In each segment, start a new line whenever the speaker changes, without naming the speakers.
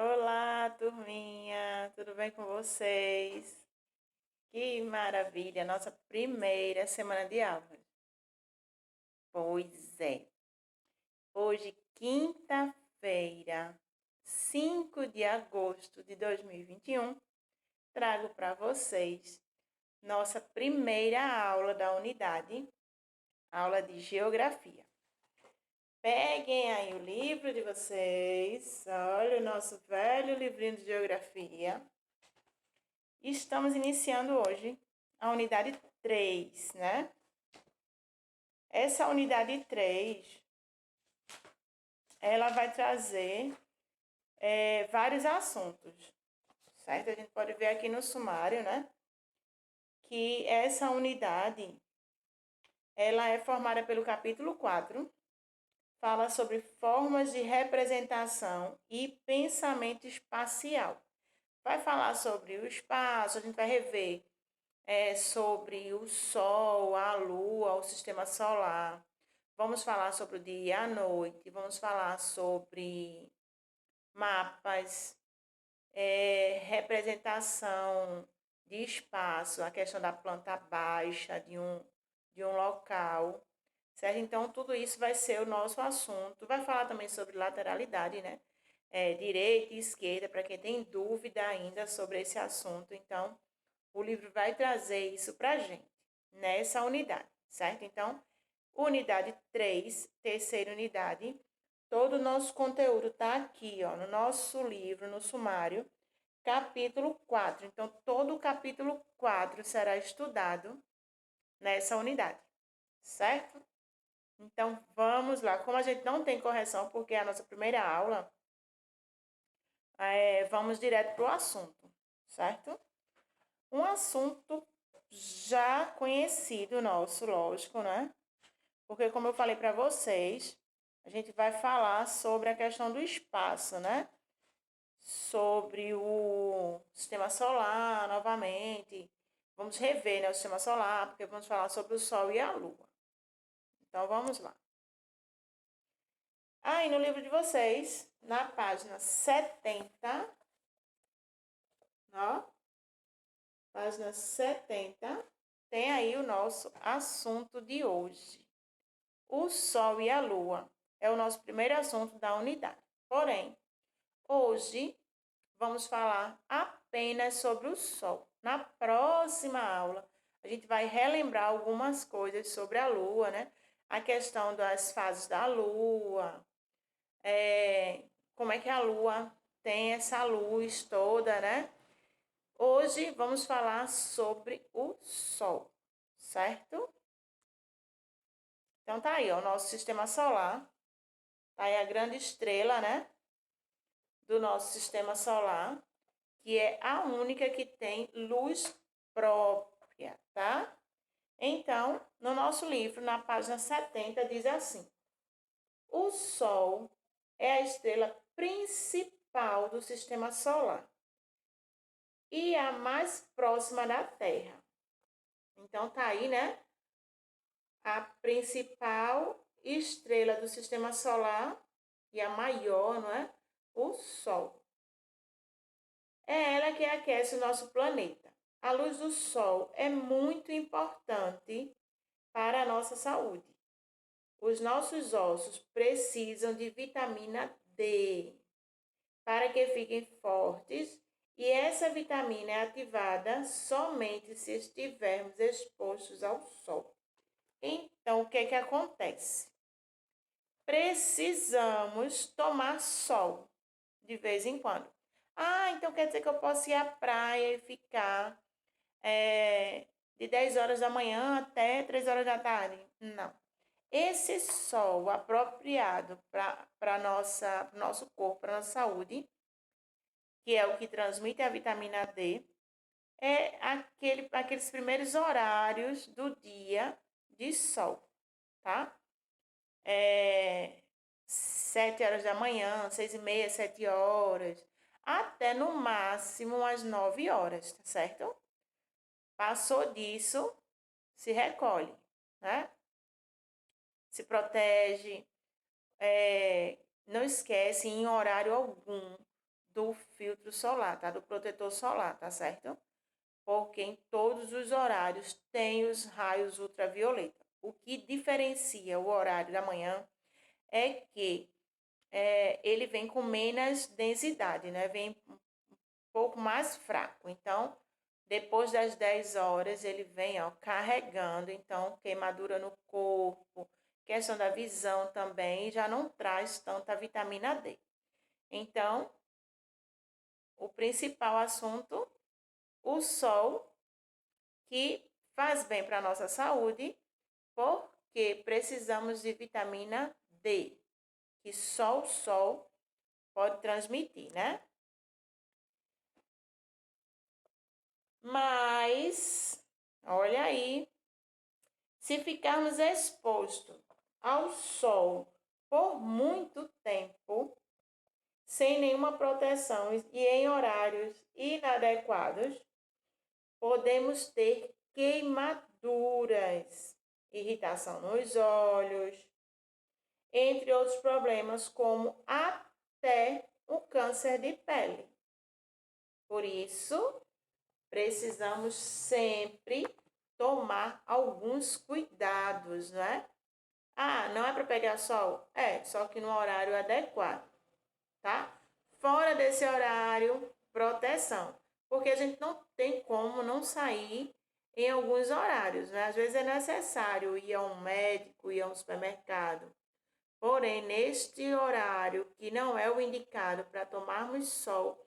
Olá, turminha, tudo bem com vocês? Que maravilha, nossa primeira semana de aulas. Pois é, hoje, quinta-feira, 5 de agosto de 2021, trago para vocês nossa primeira aula da unidade, aula de geografia. Peguem aí o livro de vocês, olha o nosso velho livrinho de geografia. Estamos iniciando hoje a unidade 3, né? Essa unidade 3, ela vai trazer vários assuntos, certo? A gente pode ver aqui no sumário, né? Que essa unidade, ela é formada pelo capítulo 4, fala sobre formas de representação e pensamento espacial. Vai falar sobre o espaço, a gente vai rever sobre o Sol, a Lua, o sistema solar. Vamos falar sobre o dia e a noite. Vamos falar sobre mapas, representação de espaço, a questão da planta baixa de um local. Certo? Então, tudo isso vai ser o nosso assunto. Vai falar também sobre lateralidade, né? Direita e esquerda, para quem tem dúvida ainda sobre esse assunto. Então, o livro vai trazer isso para a gente, nessa unidade, certo? Então, unidade 3, terceira unidade, todo o nosso conteúdo está aqui, ó, no nosso livro, no sumário, capítulo 4. Então, todo o capítulo 4 será estudado nessa unidade, certo? Então, vamos lá. Como a gente não tem correção, porque é a nossa primeira aula, vamos direto para o assunto, certo? Um assunto já conhecido nosso, lógico, né? Porque, como eu falei para vocês, a gente vai falar sobre a questão do espaço, né? Sobre o sistema solar, novamente. Vamos rever, né, o sistema solar, porque vamos falar sobre o Sol e a Lua. Então, vamos lá. Aí, no livro de vocês, na página 70, ó, página 70, tem aí o nosso assunto de hoje. O Sol e a Lua é o nosso primeiro assunto da unidade. Porém, hoje vamos falar apenas sobre o Sol. Na próxima aula, a gente vai relembrar algumas coisas sobre a Lua, né? A questão das fases da Lua, como é que a Lua tem essa luz toda, né? Hoje vamos falar sobre o Sol, certo? Então tá aí, ó, o nosso sistema solar. Tá aí a grande estrela, né? Do nosso sistema solar, que é a única que tem luz própria, tá? Então, no nosso livro, na página 70, diz assim: o Sol é a estrela principal do sistema solar e a mais próxima da Terra. Então, tá aí, né? A principal estrela do sistema solar e a maior, não é? O Sol. É ela que aquece o nosso planeta. A luz do Sol é muito importante para a nossa saúde. Os nossos ossos precisam de vitamina D para que fiquem fortes e essa vitamina é ativada somente se estivermos expostos ao sol. Então, o que que acontece? Precisamos tomar sol de vez em quando. Ah, então quer dizer que eu posso ir à praia e ficar de 10 horas da manhã até 3 horas da tarde? Não. Esse sol apropriado para nosso corpo, para nossa saúde, que é o que transmite a vitamina D, é aqueles primeiros horários do dia de sol, tá? 7 horas da manhã, 6h30, 7 horas, até no máximo às 9 horas, tá certo? Passou disso, se recolhe, né? Se protege, não esquece em horário algum do filtro solar, tá? Do protetor solar, tá certo? Porque em todos os horários tem os raios ultravioleta. O que diferencia o horário da manhã é que ele vem com menos densidade, né? Vem um pouco mais fraco. Então, depois das 10 horas, ele vem, ó, carregando. Então, queimadura no corpo, questão da visão também, já não traz tanta vitamina D. Então, o principal assunto, o sol, que faz bem para a nossa saúde, porque precisamos de vitamina D, que só o sol pode transmitir, né? Mas, olha aí, se ficarmos expostos ao sol por muito tempo, sem nenhuma proteção e em horários inadequados, podemos ter queimaduras, irritação nos olhos, entre outros problemas, como até o câncer de pele. Por isso, precisamos sempre tomar alguns cuidados, né? Ah, não é para pegar sol? É, só que no horário adequado, tá? Fora desse horário, proteção. Porque a gente não tem como não sair em alguns horários, né? Às vezes é necessário ir a um médico, ir a um supermercado. Porém, neste horário, que não é o indicado para tomarmos sol,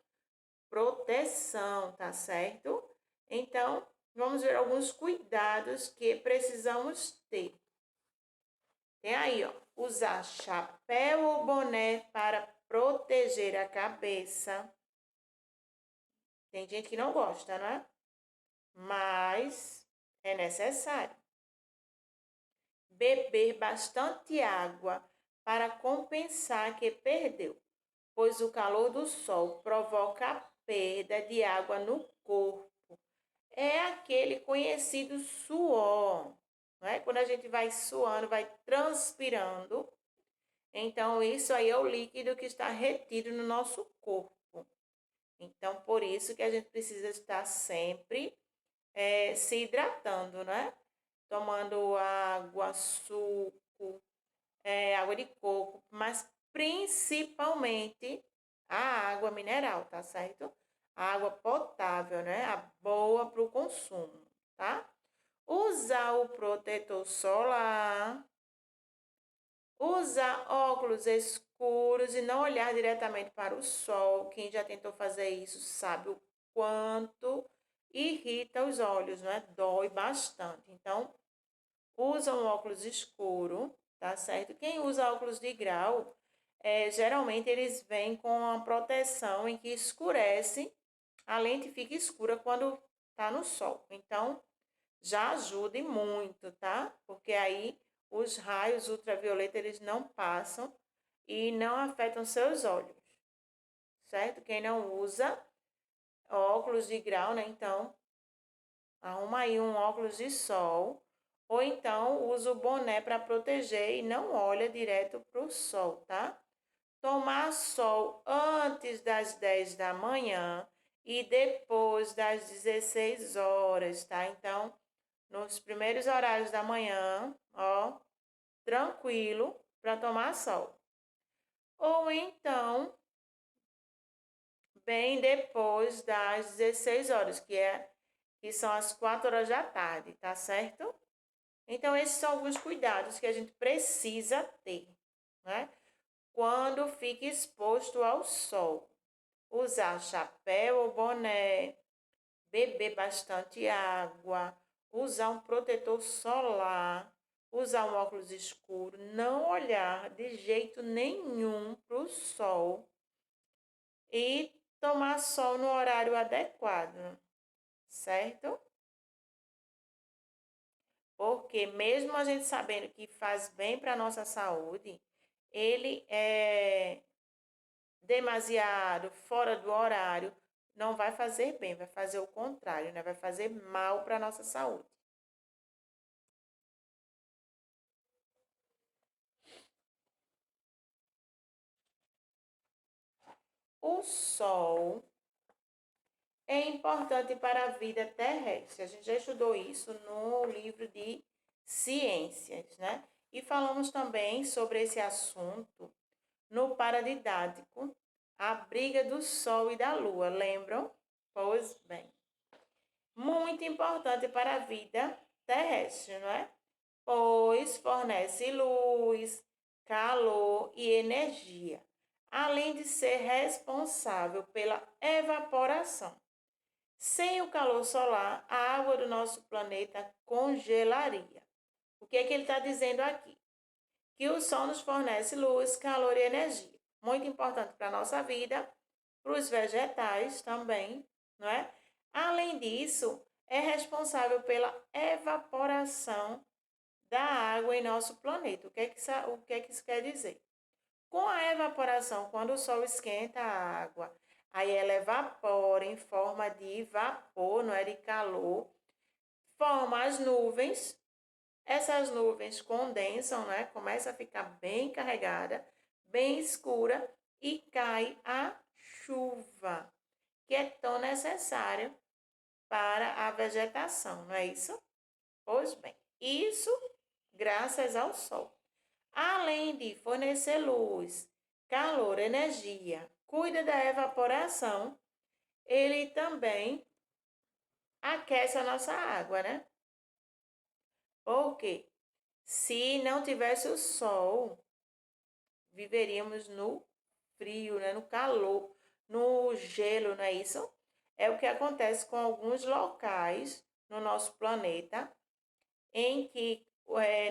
proteção, tá certo? Então, vamos ver alguns cuidados que precisamos ter. Tem aí, ó, usar chapéu ou boné para proteger a cabeça. Tem gente que não gosta, né? Mas é necessário. Beber bastante água para compensar que perdeu, pois o calor do sol provoca a perda de água no corpo. É aquele conhecido suor, não é? Quando a gente vai suando, vai transpirando, então isso aí é o líquido que está retido no nosso corpo. Então, por isso que a gente precisa estar sempre se hidratando, né? Tomando água, suco, água de coco, mas principalmente a água mineral, tá certo? A água potável, né? A boa para o consumo, tá? Usar o protetor solar, usar óculos escuros e não olhar diretamente para o sol. Quem já tentou fazer isso sabe o quanto irrita os olhos, né? Dói bastante. Então, usa um óculos escuro, tá certo? Quem usa óculos de grau, geralmente eles vêm com a proteção em que escurece, a lente fica escura quando tá no sol. Então, já ajude muito, tá? Porque aí os raios ultravioleta eles não passam e não afetam seus olhos, certo? Quem não usa óculos de grau, né? Então, arruma aí um óculos de sol ou então usa o boné para proteger e não olha direto para o sol, tá? Tomar sol antes das 10 da manhã e depois das 16 horas, tá? Então, nos primeiros horários da manhã, ó, tranquilo para tomar sol. Ou então, bem depois das 16 horas, que são as 4 horas da tarde, tá certo? Então, esses são alguns cuidados que a gente precisa ter, né? Quando fica exposto ao sol. Usar chapéu ou boné, beber bastante água, usar um protetor solar, usar um óculos escuro, não olhar de jeito nenhum para o sol e tomar sol no horário adequado, certo? Porque mesmo a gente sabendo que faz bem para a nossa saúde, ele é demasiado fora do horário, não vai fazer bem, vai fazer o contrário, né? Vai fazer mal para a nossa saúde. O sol é importante para a vida terrestre? A gente já estudou isso no livro de ciências, né? E falamos também sobre esse assunto no paradidático, a briga do Sol e da Lua, lembram? Pois bem, muito importante para a vida terrestre, não é? Pois fornece luz, calor e energia, além de ser responsável pela evaporação. Sem o calor solar, a água do nosso planeta congelaria. O que é que ele está dizendo aqui? Que o Sol nos fornece luz, calor e energia. Muito importante para a nossa vida, para os vegetais também, não é? Além disso, é responsável pela evaporação da água em nosso planeta. O que é que isso quer dizer? Com a evaporação, quando o Sol esquenta a água, aí ela evapora em forma de vapor, não é, de calor, forma as nuvens. Essas nuvens condensam, né? Começa a ficar bem carregada, bem escura e cai a chuva, que é tão necessária para a vegetação, não é isso? Pois bem, isso graças ao Sol. Além de fornecer luz, calor, energia, cuida da evaporação, ele também aquece a nossa água, né? Porque se não tivesse o Sol, viveríamos no frio, né? No calor, no gelo, não é isso? É o que acontece com alguns locais no nosso planeta em que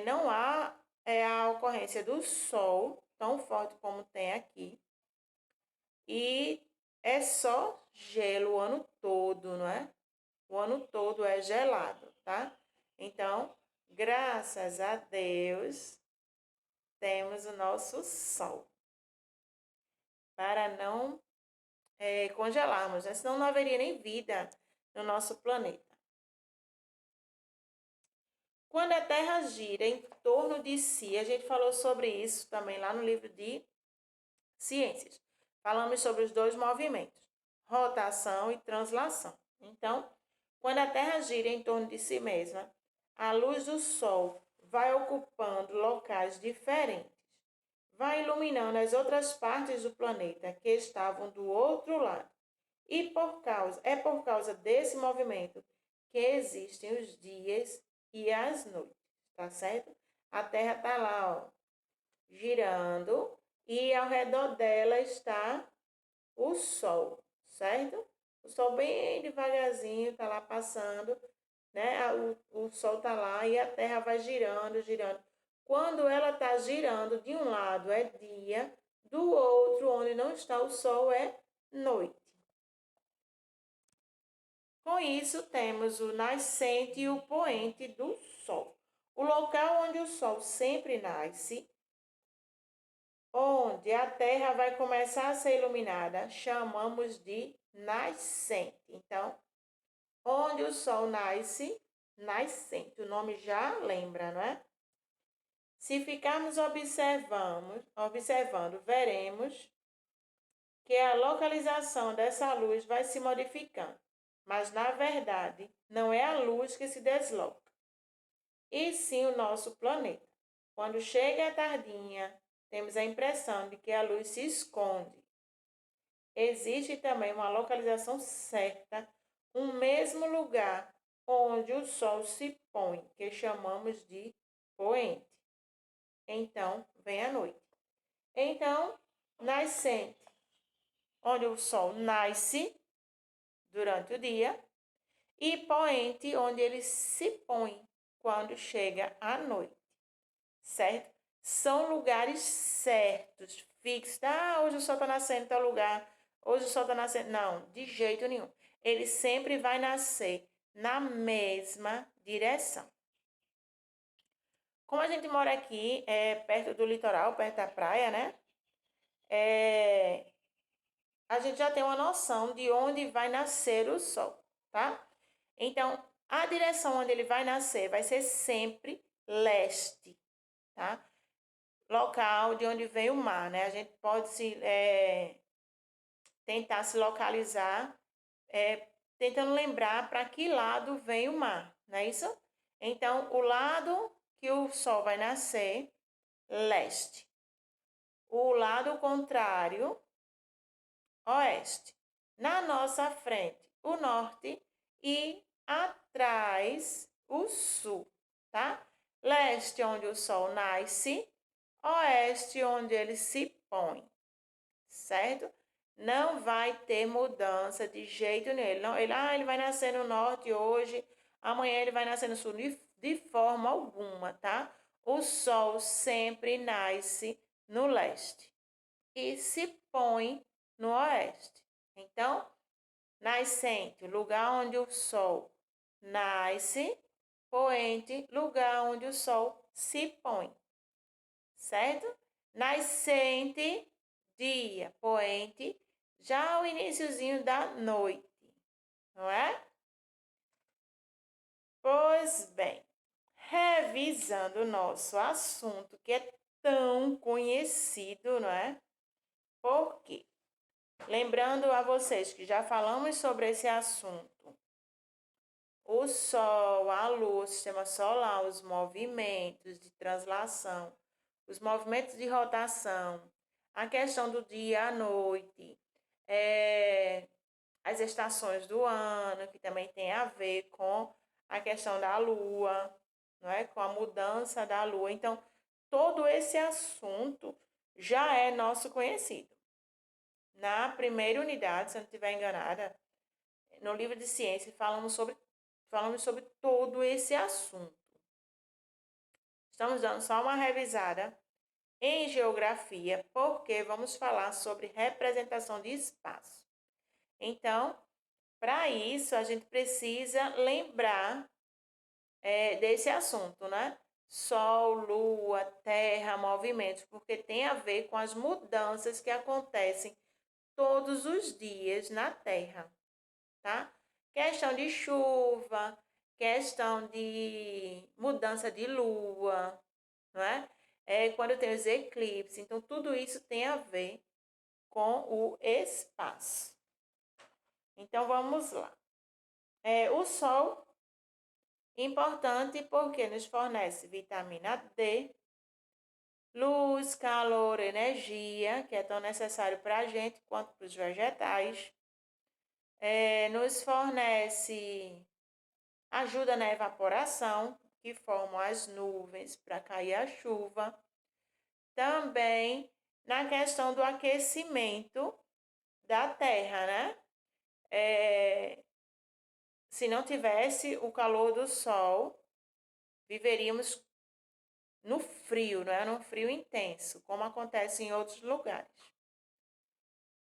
não há a ocorrência do sol tão forte como tem aqui e é só gelo o ano todo, não é? O ano todo é gelado, tá? Então, graças a Deus, temos o nosso sol para não congelarmos, né? Senão não haveria nem vida no nosso planeta. Quando a Terra gira em torno de si, a gente falou sobre isso também lá no livro de Ciências. Falamos sobre os dois movimentos, rotação e translação. Então, quando a Terra gira em torno de si mesma, a luz do Sol vai ocupando locais diferentes, vai iluminando as outras partes do planeta que estavam do outro lado. E por causa desse movimento que existem os dias e as noites, tá certo? A Terra tá lá, ó, girando e ao redor dela está o Sol, certo? O Sol bem devagarzinho tá lá passando, né? O Sol tá lá e a Terra vai girando, girando. Quando ela tá girando, de um lado é dia, do outro, onde não está o Sol, é noite. Com isso, temos o nascente e o poente do Sol. O local onde o Sol sempre nasce, onde a Terra vai começar a ser iluminada, chamamos de nascente. Então, onde o Sol nasce, nascente. O nome já lembra, não é? Se ficarmos observando, veremos que a localização dessa luz vai se modificando. Mas, na verdade, não é a luz que se desloca, e sim o nosso planeta. Quando chega a tardinha, temos a impressão de que a luz se esconde. Existe também uma localização certa, um mesmo lugar onde o Sol se põe, que chamamos de poente. Então, vem a noite. Então, nascente, onde o Sol nasce durante o dia, e poente, onde ele se põe quando chega a noite, certo? São lugares certos, fixos. Ah, hoje o Sol está nascendo em tal lugar, hoje o Sol está nascendo. Não, de jeito nenhum. Ele sempre vai nascer na mesma direção. Como a gente mora aqui, perto do litoral, perto da praia, né? A gente já tem uma noção de onde vai nascer o Sol, tá? Então, a direção onde ele vai nascer vai ser sempre leste, tá? Local de onde vem o mar, né? A gente pode tentar se localizar tentando lembrar para que lado vem o mar, não é isso? Então, o lado que o sol vai nascer, leste. O lado contrário, oeste. Na nossa frente, o norte e atrás, o sul, tá? Leste, onde o sol nasce, oeste, onde ele se põe, certo? Não vai ter mudança de jeito nenhum. Não, ele vai nascer no norte hoje, amanhã ele vai nascer no sul, de forma alguma, tá? O sol sempre nasce no leste e se põe no oeste. Então, nascente, lugar onde o sol nasce, poente, lugar onde o sol se põe, certo? Nascente, dia, poente, já o iniciozinho da noite, não é? Pois bem, revisando o nosso assunto, que é tão conhecido, não é? Por quê? Lembrando a vocês que já falamos sobre esse assunto, o Sol, a Lua, o sistema solar, os movimentos de translação, os movimentos de rotação, a questão do dia à noite, as estações do ano, que também tem a ver com a questão da Lua, não é? Com a mudança da Lua. Então, todo esse assunto já é nosso conhecido. Na primeira unidade, se eu não estiver enganada, no livro de ciência, falamos sobre todo esse assunto. Estamos dando só uma revisada em geografia, porque vamos falar sobre representação de espaço. Então, para isso, a gente precisa lembrar desse assunto, né? Sol, lua, terra, movimentos, porque tem a ver com as mudanças que acontecem todos os dias na Terra, tá? Questão de chuva, questão de mudança de lua, não é? Quando tem os eclipses. Então, tudo isso tem a ver com o espaço. Então, vamos lá. O Sol, importante porque nos fornece vitamina D, luz, calor, energia, que é tão necessário para a gente quanto para os vegetais. Nos fornece, ajuda na evaporação, que formam as nuvens para cair a chuva. Também na questão do aquecimento da terra, né? Se não tivesse o calor do sol, viveríamos no frio, não é? Num frio intenso, como acontece em outros lugares,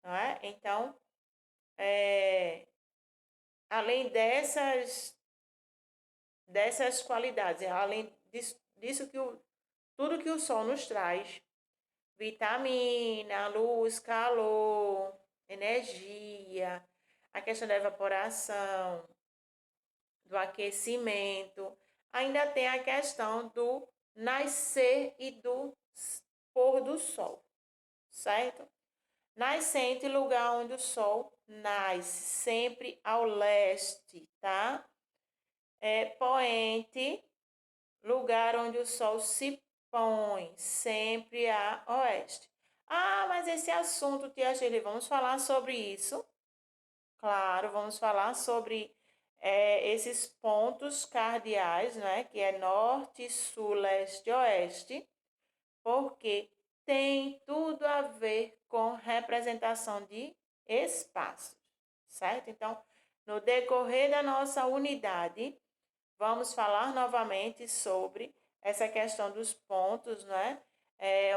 não é? Então, além dessas qualidades, além disso tudo que o sol nos traz, vitamina, luz, calor, energia, a questão da evaporação, do aquecimento, ainda tem a questão do nascer e do pôr do sol, certo? Nascente, lugar onde o sol nasce, sempre ao leste, tá? Poente, lugar onde o sol se põe, sempre a oeste. Ah, mas esse assunto, tia Shirley, vamos falar sobre isso? Claro, vamos falar sobre esses pontos cardeais, né? Que é norte, sul, leste, oeste, porque tem tudo a ver com representação de espaços, certo? Então, no decorrer da nossa unidade, vamos falar novamente sobre essa questão dos pontos, né?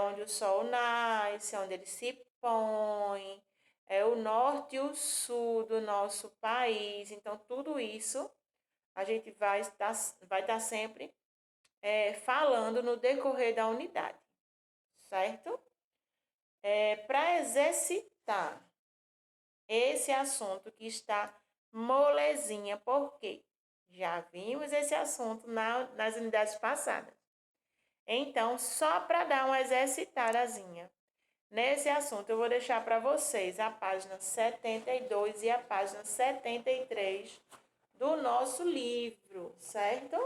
Onde o sol nasce, onde ele se põe, o norte e o sul do nosso país. Então, tudo isso a gente vai estar sempre falando no decorrer da unidade, certo? Para exercitar esse assunto que está molezinha, por quê? Já vimos esse assunto nas unidades passadas. Então, só para dar uma exercitadazinha. Nesse assunto, eu vou deixar para vocês a página 72 e a página 73 do nosso livro, certo?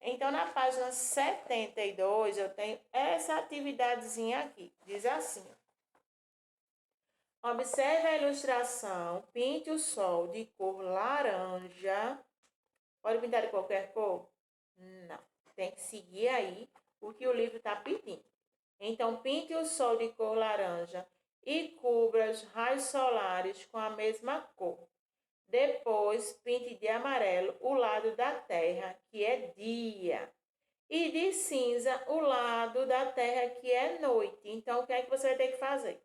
Então, na página 72, eu tenho essa atividadezinha aqui. Diz assim: observe a ilustração, pinte o sol de cor laranja. Pode pintar de qualquer cor? Não. Tem que seguir aí o que o livro está pedindo. Então, pinte o sol de cor laranja e cubra os raios solares com a mesma cor. Depois, pinte de amarelo o lado da Terra, que é dia, e de cinza o lado da Terra, que é noite. Então, o que é que você vai ter que fazer?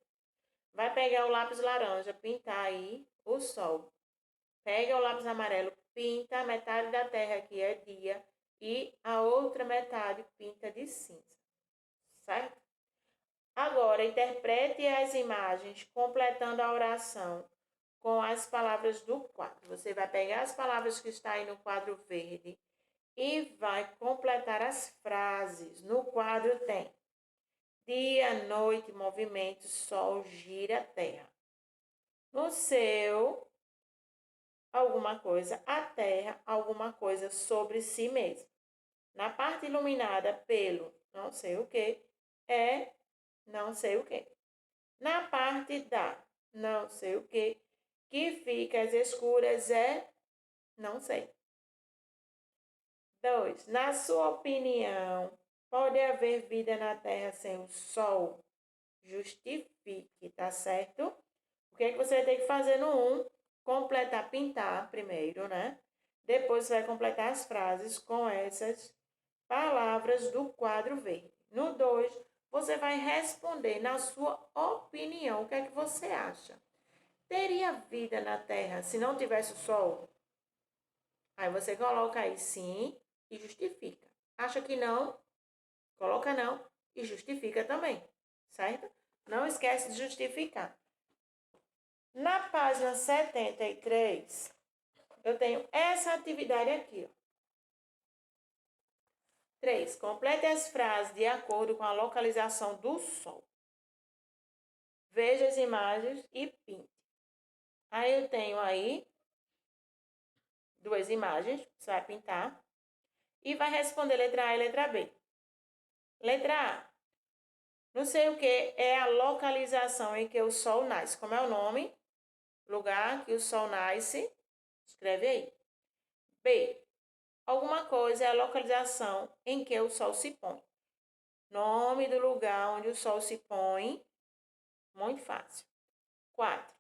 Vai pegar o lápis laranja, pintar aí o sol. Pega o lápis amarelo, pinta a metade da Terra, que é dia, e a outra metade pinta de cinza, certo? Agora, interprete as imagens completando a oração com as palavras do quadro. Você vai pegar as palavras que estão aí no quadro verde e vai completar as frases. No quadro tem dia, noite, movimento, sol, gira, terra. No seu, alguma coisa, a terra, alguma coisa sobre si mesmo. Na parte iluminada pelo não sei o que, é não sei o que. Na parte da não sei o que fica às escuras é não sei. 2. Na sua opinião, pode haver vida na Terra sem o Sol? Justifique, tá certo? O que é que você vai ter que fazer no 1? Completar, pintar primeiro, né? Depois você vai completar as frases com essas palavras do quadro verde. No 2, você vai responder na sua opinião. O que é que você acha? Teria vida na Terra se não tivesse o Sol? Aí você coloca aí sim e justifica. Acha que não? Coloca não e justifica também, certo? Não esquece de justificar. Na página 73, eu tenho essa atividade aqui, ó. 3. Complete as frases de acordo com a localização do Sol. Veja as imagens e pinte. Aí eu tenho aí 2 imagens, você vai pintar e vai responder letra A e letra B. Letra A. Não sei o que é a localização em que o Sol nasce. Como é o nome? Lugar que o Sol nasce. Escreve aí. B. Alguma coisa é a localização em que o Sol se põe. Nome do lugar onde o Sol se põe. Muito fácil. 4.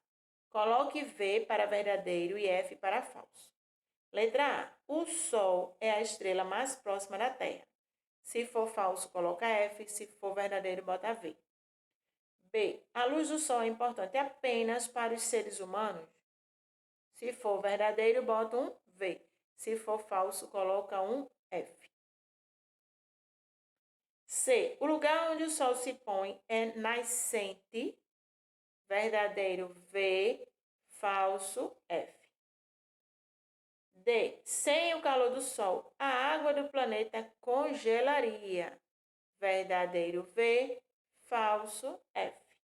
Coloque V para verdadeiro e F para falso. Letra A. O Sol é a estrela mais próxima da Terra. Se for falso, coloca F. Se for verdadeiro, bota V. B. A luz do Sol é importante apenas para os seres humanos? Se for verdadeiro, bota um V. Se for falso, coloca um F. C. O lugar onde o Sol se põe é nascente. Verdadeiro, V. Falso, F. D. Sem o calor do Sol, a água do planeta congelaria. Verdadeiro, V. Falso, F.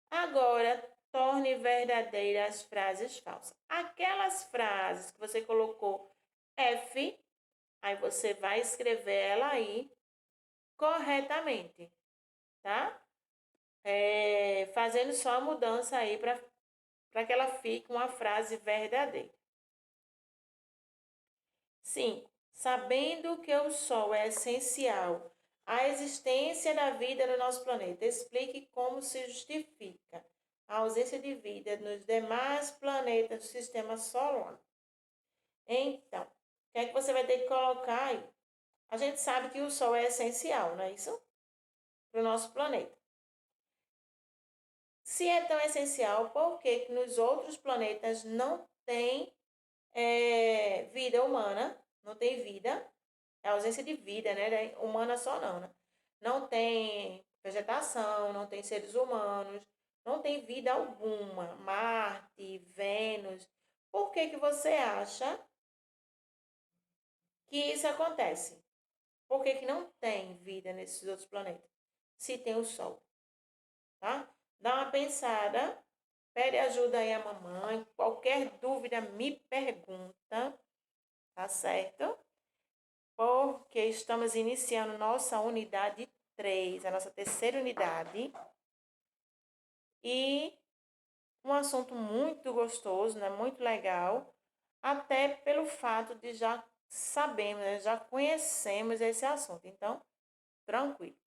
Agora, torne verdadeiras as frases falsas. Aquelas frases que você colocou F, aí você vai escrever ela aí corretamente, tá? Fazendo só a mudança aí para que ela fique uma frase verdadeira. 5. Sabendo que o Sol é essencial à existência da vida no nosso planeta, explique como se justifica a ausência de vida nos demais planetas do sistema solar. Então, o que é que você vai ter que colocar aí? A gente sabe que o Sol é essencial, não é isso? Para o nosso planeta. Se é tão essencial, por que nos outros planetas não tem vida humana? Não tem vida. É ausência de vida, né? Humana só não, né? Não tem vegetação, não tem seres humanos, não tem vida alguma. Marte, Vênus. Por que você acha que isso acontece? Por que não tem vida nesses outros planetas? Se tem o Sol, tá? Dá uma pensada, pede ajuda aí à mamãe. Qualquer dúvida, me pergunta, tá certo? Porque estamos iniciando nossa unidade 3, a nossa terceira unidade. E um assunto muito gostoso, né? Muito legal, até pelo fato de já sabemos, né? Já conhecemos esse assunto. Então, tranquilo.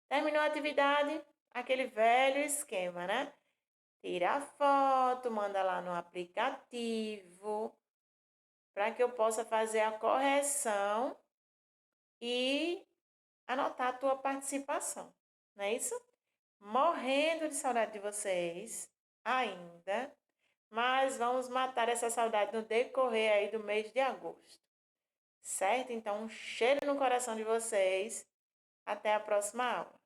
Terminou a atividade, aquele velho esquema, né? Tira a foto, manda lá no aplicativo, para que eu possa fazer a correção e anotar a tua participação. Não é isso? Morrendo de saudade de vocês ainda, mas vamos matar essa saudade no decorrer aí do mês de agosto. Certo? Então, um cheiro no coração de vocês. Até a próxima aula.